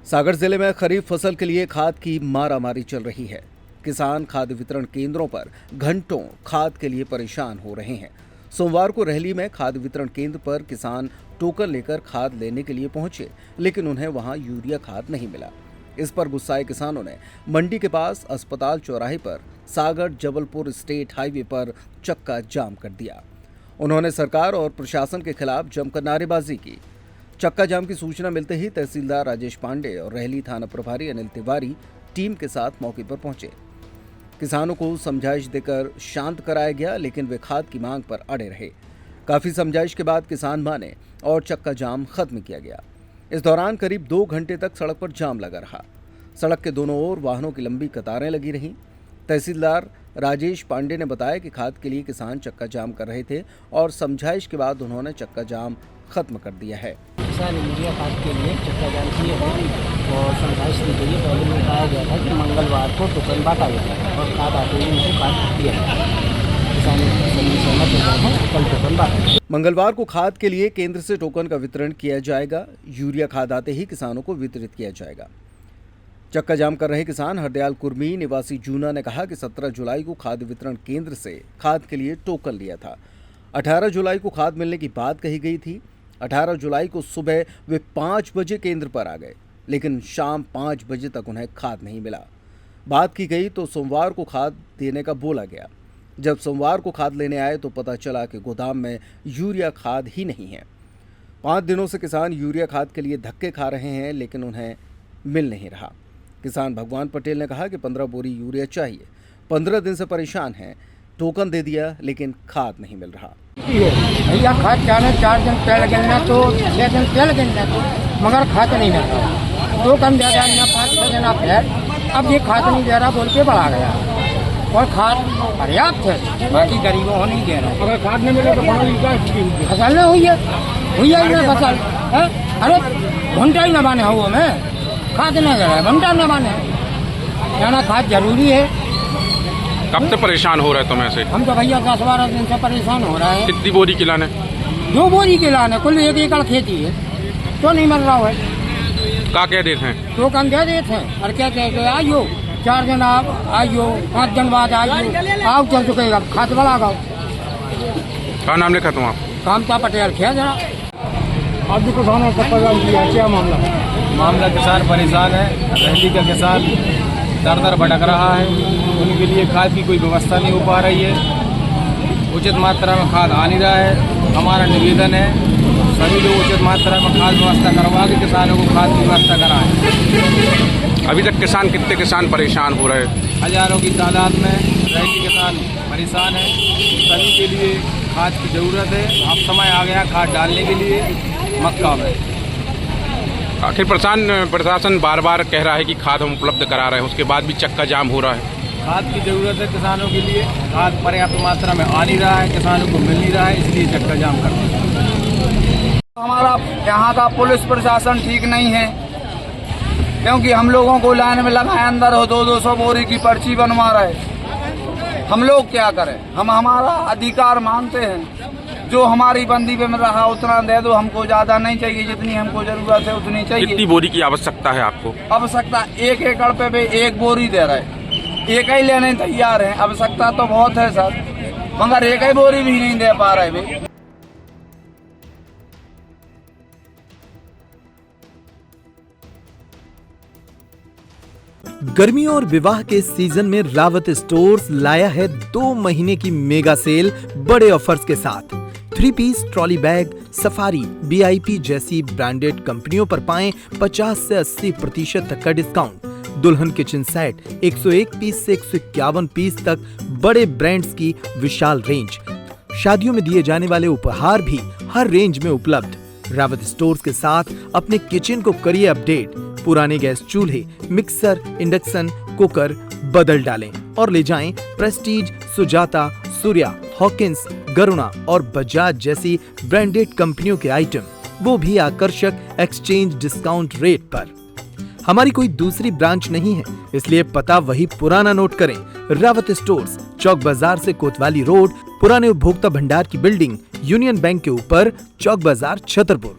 सागर जिले में खरीफ फसल के लिए खाद की मारामारी चल रही है। किसान खाद वितरण केंद्रों पर घंटों खाद के लिए परेशान हो रहे हैं। सोमवार को रहली में खाद वितरण केंद्र पर किसान टोकन लेकर खाद लेने के लिए पहुंचे, लेकिन उन्हें वहां यूरिया खाद नहीं मिला। इस पर गुस्साए किसानों ने मंडी के पास अस्पताल चौराहे पर सागर जबलपुर स्टेट हाईवे पर चक्का जाम कर दिया। उन्होंने सरकार और प्रशासन के खिलाफ जमकर नारेबाजी की। चक्का जाम की सूचना मिलते ही तहसीलदार राजेश पांडे और रहली थाना प्रभारी अनिल तिवारी टीम के साथ मौके पर पहुंचे। किसानों को समझाइश देकर शांत कराया गया, लेकिन वे खाद की मांग पर अड़े रहे। काफी समझाइश के बाद किसान माने और चक्का जाम खत्म किया गया। इस दौरान करीब 2 घंटे तक सड़क पर जाम लगा रहा। सड़क के दोनों ओर वाहनों की लंबी कतारें लगी रहीं। तहसीलदार राजेश पांडे ने बताया कि खाद के लिए किसान चक्का जाम कर रहे थे और समझाइश के बाद उन्होंने चक्का जाम खत्म कर दिया है। किसान यूरिया खाद के लिए चक्का जाम किए हैं और समझाइश दी गई है। पहले में बताया गया था कि मंगलवार को टोकन बांटा गया और खाद आते ही उनको खाद दिया किसान सहमत हो गए हैं, कल टोकन बांटा। मंगलवार को खाद के लिए केंद्र से टोकन का वितरण किया जाएगा। यूरिया खाद आते ही किसानों को वितरित किया जाएगा। चक्का जाम कर रहे किसान हरदयाल कुर्मी निवासी जूना ने कहा कि 17 जुलाई को खाद वितरण केंद्र से खाद के लिए टोकन लिया था। 18 जुलाई को खाद मिलने की बात कही गई थी। 18 जुलाई को सुबह वे 5 बजे केंद्र पर आ गए, लेकिन शाम 5 बजे तक उन्हें खाद नहीं मिला। बात की गई तो सोमवार को खाद देने का बोला गया। जब सोमवार को खाद लेने आए तो पता चला कि गोदाम में यूरिया खाद ही नहीं है। 5 दिनों से किसान यूरिया खाद के लिए धक्के खा रहे हैं, लेकिन उन्हें मिल नहीं रहा। किसान भगवान पटेल ने कहा कि 15 बोरी यूरिया चाहिए। 15 दिन से परेशान हैं। टोकन दे दिया, लेकिन खाद नहीं मिल रहा। भैया खाद चाहे 4 दिन पहले गिनना तो 6 दिन पहले गिनना तो, मगर खाद नहीं मिल रहा। टोकन दे दिया 5-6 दिन फिर, अब ये खाद नहीं दे रहा बोल के बढ़ा गया और खाद पर्याप्त है, बाकी गरीबों को नहीं दे रहा। अगर खाद नहीं मिले तो फसल नहीं हुई है फसल है। अरे घंटा ही न बने हुआ में खाद नहीं दे रहा है, घंटा न बने जाना। खाद जरूरी है। कब से परेशान हो रहे तुम ऐसे? हम तो भैया 10-12 दिन से परेशान हो रहा है। कितनी बोरी खिलाने? 2 बोरी खिलाने, कुल 1 एकड़ खेती है तो नहीं मिल रहा है। क्या कह देते हैं? टोकन दे देते हैं और क्या कहते हैं आइयो 4 दिन आप आइयो, 5 दिन बाद आइयो, आओ चल चुकेगा खाद बढ़ा गाओ। क्या नाम लिखा तुम आप? कामता पटेल खे जरा। आज भी किसानों का पता लिया, क्या मामला है? मामला किसान परेशान है। रहली का किसान दर भटक रहा है। उनके लिए खाद की कोई व्यवस्था नहीं हो पा रही है। उचित मात्रा में खाद आ नहीं रहा है। हमारा निवेदन है सभी लोग उचित मात्रा में खाद व्यवस्था करवा के किसानों को खाद की व्यवस्था कराएं। अभी तक कितने किसान परेशान हो रहे हैं? हजारों की तादाद में रहली किसान परेशान है। सभी के लिए खाद की ज़रूरत है। अब समय आ गया खाद डालने के लिए मक्का में। आखिर प्रशासन बार बार कह रहा है कि खाद हम उपलब्ध करा रहे हैं, उसके बाद भी चक्का जाम हो रहा है। खाद की ज़रूरत है किसानों के लिए। खाद पर्याप्त मात्रा में आ नहीं रहा है, किसानों को मिल नहीं रहा है, इसलिए चक्का जाम करते हैं। हमारा यहाँ का पुलिस प्रशासन ठीक नहीं है, क्योंकि हम लोगों को लाइन में लगाए अंदर हो 200 बोरी की पर्ची बनवा रहे। हम लोग क्या करें? हम हमारा अधिकार मानते हैं। जो हमारी बंदी पे मिल रहा उतना दे दो, हमको ज्यादा नहीं चाहिए। जितनी हमको जरूरत है उतनी चाहिए। कितनी बोरी की आवश्यकता है आपको? आवश्यकता 1 एकड़ पे भी 1 बोरी दे रहे, 1 ही लेने तैयार है। आवश्यकता तो बहुत है सर, मगर 1 ही बोरी भी नहीं दे पा रहे भी। गर्मियों और विवाह के सीजन में रावत स्टोर्स लाया है 2 महीने की मेगा सेल बड़े ऑफर्स के साथ। 3 piece trolley bag, Safari, VIP जैसी ब्रांडेड कंपनियों पर पाएं 50 से 80% तक का डिस्काउंट। दुल्हन किचन सेट 101 पीस से 151 पीस तक बड़े ब्रांड्स की विशाल रेंज। शादियों में दिए जाने वाले उपहार भी हर रेंज में उपलब्ध। रावत स्टोर्स के साथ अपने किचन को करिए अपडेट। पुराने गैस चूल्हे, मिक्सर, इंडक्शन, कुकर बदल डालें और ले जाएं प्रेस्टीज, सुजाता, सूर्या, हॉकिंस, गरुणा और बजाज जैसी ब्रांडेड कंपनियों के आइटम, वो भी आकर्षक एक्सचेंज डिस्काउंट रेट पर। हमारी कोई दूसरी ब्रांच नहीं है, इसलिए पता वही पुराना नोट करें। रावत स्टोर्स, चौक बाजार से कोतवाली रोड, पुराने उपभोक्ता भंडार की बिल्डिंग, यूनियन बैंक के ऊपर, चौक बाजार, छतरपुर।